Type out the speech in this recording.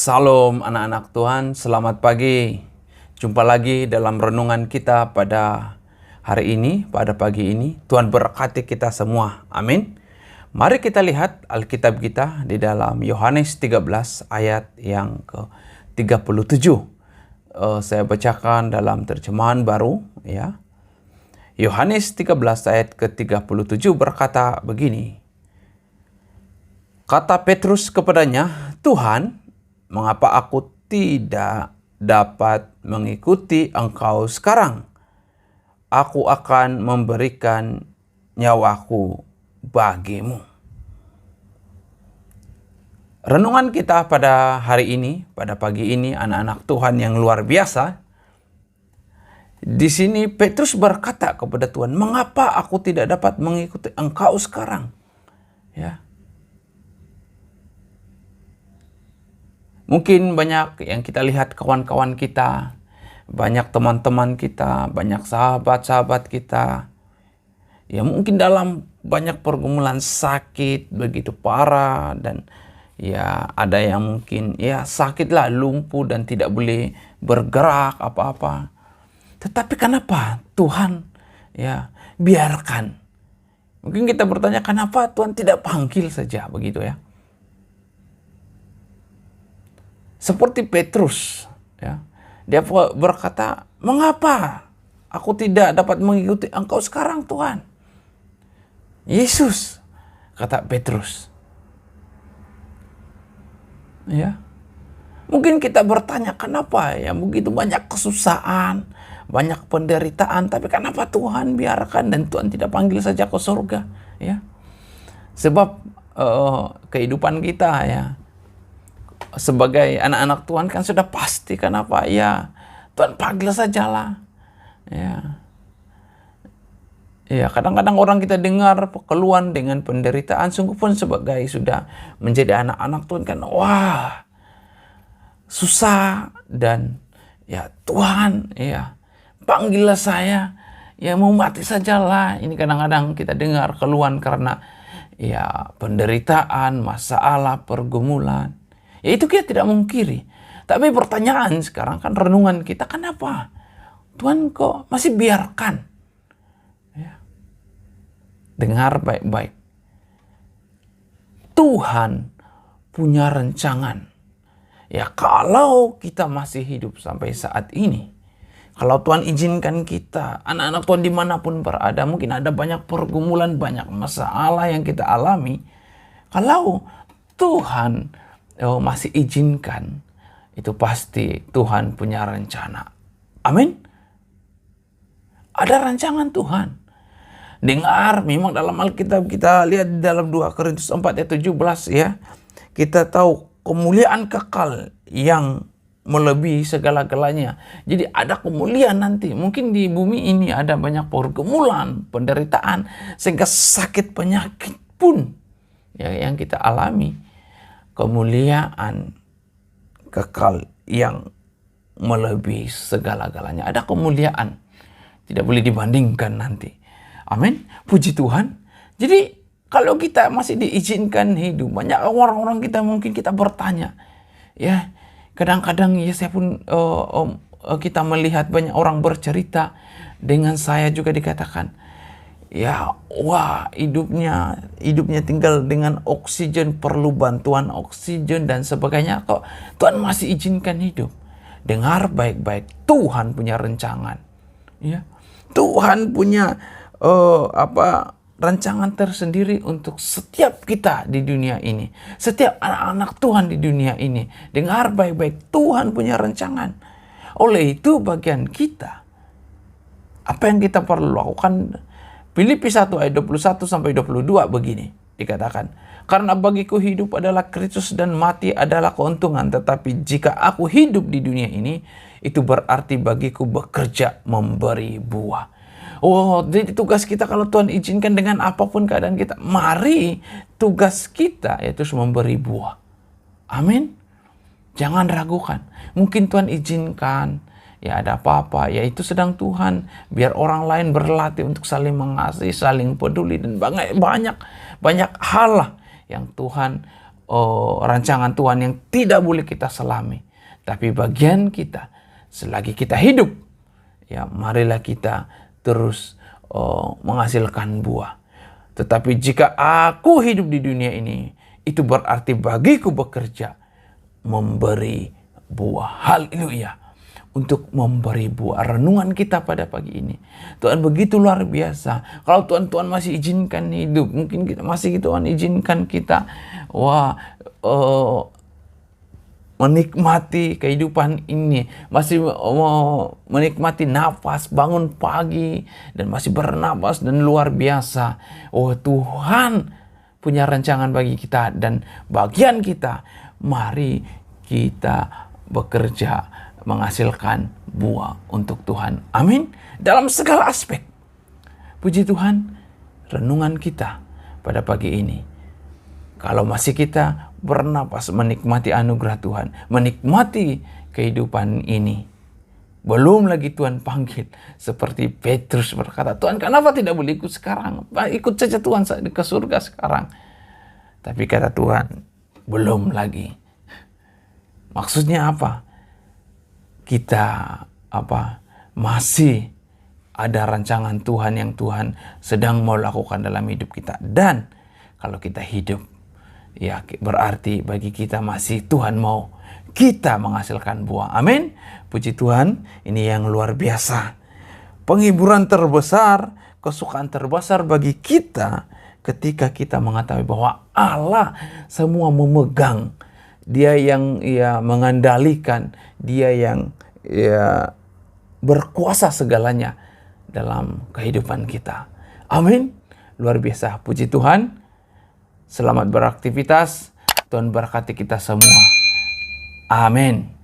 Salam anak-anak Tuhan, selamat pagi. Jumpa lagi dalam renungan kita pada hari ini, pada pagi ini. Tuhan berkati kita semua, amin. Mari kita lihat Alkitab kita di dalam Yohanes 13 ayat yang ke-37. Saya bacakan dalam terjemahan baru, ya. Yohanes 13 ayat ke-37 berkata begini. Kata Petrus kepadanya, Tuhan, mengapa aku tidak dapat mengikuti Engkau sekarang? Aku akan memberikan nyawaku bagimu. Renungan kita pada hari ini, pada pagi ini, anak-anak Tuhan yang luar biasa. Di sini Petrus berkata kepada Tuhan, mengapa aku tidak dapat mengikuti Engkau sekarang? Ya. Mungkin banyak yang kita lihat kawan-kawan kita, banyak teman-teman kita, banyak sahabat-sahabat kita. Ya mungkin dalam banyak pergumulan sakit begitu parah dan ya ada yang mungkin ya sakitlah, lumpuh dan tidak boleh bergerak apa-apa. Tetapi kenapa Tuhan ya biarkan? Mungkin kita bertanya kenapa Tuhan tidak panggil saja begitu ya. Seperti Petrus, ya, dia berkata, mengapa aku tidak dapat mengikuti Engkau sekarang Tuhan? Yesus, kata Petrus. Ya, mungkin kita bertanya kenapa ya begitu banyak kesusahan, banyak penderitaan, tapi kenapa Tuhan biarkan dan Tuhan tidak panggil saja ke surga? Ya, sebab kehidupan kita ya. Sebagai anak-anak Tuhan kan sudah pasti kenapa ya Tuhan panggil sajalah ya. Ya kadang-kadang orang kita dengar keluhan dengan penderitaan, sungguh pun sebagai sudah menjadi anak-anak Tuhan kan wah susah dan ya Tuhan ya panggillah saya ya mau mati sajalah. Ini kadang-kadang kita dengar keluhan karena ya penderitaan, masalah, pergumulan. Ya itu kita tidak mungkiri. Tapi pertanyaan sekarang kan renungan kita, kenapa Tuhan kok masih biarkan? Ya. Dengar baik-baik. Tuhan punya rancangan. Ya kalau kita masih hidup sampai saat ini, kalau Tuhan izinkan kita, anak-anak Tuhan dimanapun berada, mungkin ada banyak pergumulan, banyak masalah yang kita alami. Kalau Tuhan masih izinkan, itu pasti Tuhan punya rencana. Amin. Ada rancangan Tuhan. Dengar, memang dalam Alkitab kita lihat dalam 2 Korintus 4 ayat 17 ya. Kita tahu kemuliaan kekal yang melebihi segala-galanya. Jadi ada kemuliaan nanti. Mungkin di bumi ini ada banyak pergumulan, penderitaan, sehingga sakit penyakit pun ya, yang kita alami. Kemuliaan kekal yang melebihi segala-galanya. Ada kemuliaan. Tidak boleh dibandingkan nanti. Amin. Puji Tuhan. Jadi kalau kita masih diizinkan hidup, banyak orang-orang kita mungkin kita bertanya. Ya, kadang-kadang ya saya pun kita melihat banyak orang bercerita, dengan saya juga dikatakan, ya, wah hidupnya tinggal dengan oksigen, perlu bantuan oksigen dan sebagainya. Kok Tuhan masih izinkan hidup? Dengar baik-baik, Tuhan punya rancangan. Ya, Tuhan punya rancangan tersendiri untuk setiap kita di dunia ini, setiap anak-anak Tuhan di dunia ini. Dengar baik-baik, Tuhan punya rancangan. Oleh itu bagian kita, apa yang kita perlu lakukan? Filipi 1 ayat 21 sampai 22 begini dikatakan, karena bagiku hidup adalah Kristus dan mati adalah keuntungan, tetapi jika aku hidup di dunia ini, itu berarti bagiku bekerja memberi buah. Oh, jadi tugas kita kalau Tuhan izinkan dengan apapun keadaan kita, mari tugas kita yaitu memberi buah. Amin. Jangan ragukan. Mungkin Tuhan izinkan ya ada apa-apa, ya itu sedang Tuhan biar orang lain berlatih untuk saling mengasihi, saling peduli dan banyak hal lah yang Tuhan rancangan Tuhan yang tidak boleh kita selami. Tapi bagian kita, selagi kita hidup, ya marilah kita terus menghasilkan buah. Tetapi jika aku hidup di dunia ini, itu berarti bagiku bekerja memberi buah. Haleluya. Untuk memberi buah. Renungan kita pada pagi ini, Tuhan begitu luar biasa. Kalau Tuhan masih izinkan hidup, mungkin kita masih Tuhan izinkan kita menikmati kehidupan ini, masih menikmati nafas, bangun pagi dan masih bernapas dan luar biasa. Tuhan punya rancangan bagi kita, dan bagian kita, mari kita bekerja menghasilkan buah untuk Tuhan. Amin. Dalam segala aspek. Puji Tuhan, renungan kita pada pagi ini, kalau masih kita bernapas menikmati anugerah Tuhan, menikmati kehidupan ini, belum lagi Tuhan panggil seperti Petrus berkata, Tuhan kenapa tidak boleh ikut sekarang? Ikut saja Tuhan ke surga sekarang. Tapi kata Tuhan, belum lagi. Maksudnya apa? Kita masih ada rancangan Tuhan yang Tuhan sedang mau lakukan dalam hidup kita. Dan kalau kita hidup, ya berarti bagi kita masih Tuhan mau kita menghasilkan buah. Amin. Puji Tuhan, ini yang luar biasa. Penghiburan terbesar, kesukaan terbesar bagi kita ketika kita mengetahui bahwa Allah semua memegang. Dia yang mengandalkan, dia yang berkuasa segalanya dalam kehidupan kita. Amin. Luar biasa. Puji Tuhan. Selamat beraktivitas. Tuhan berkati kita semua. Amin.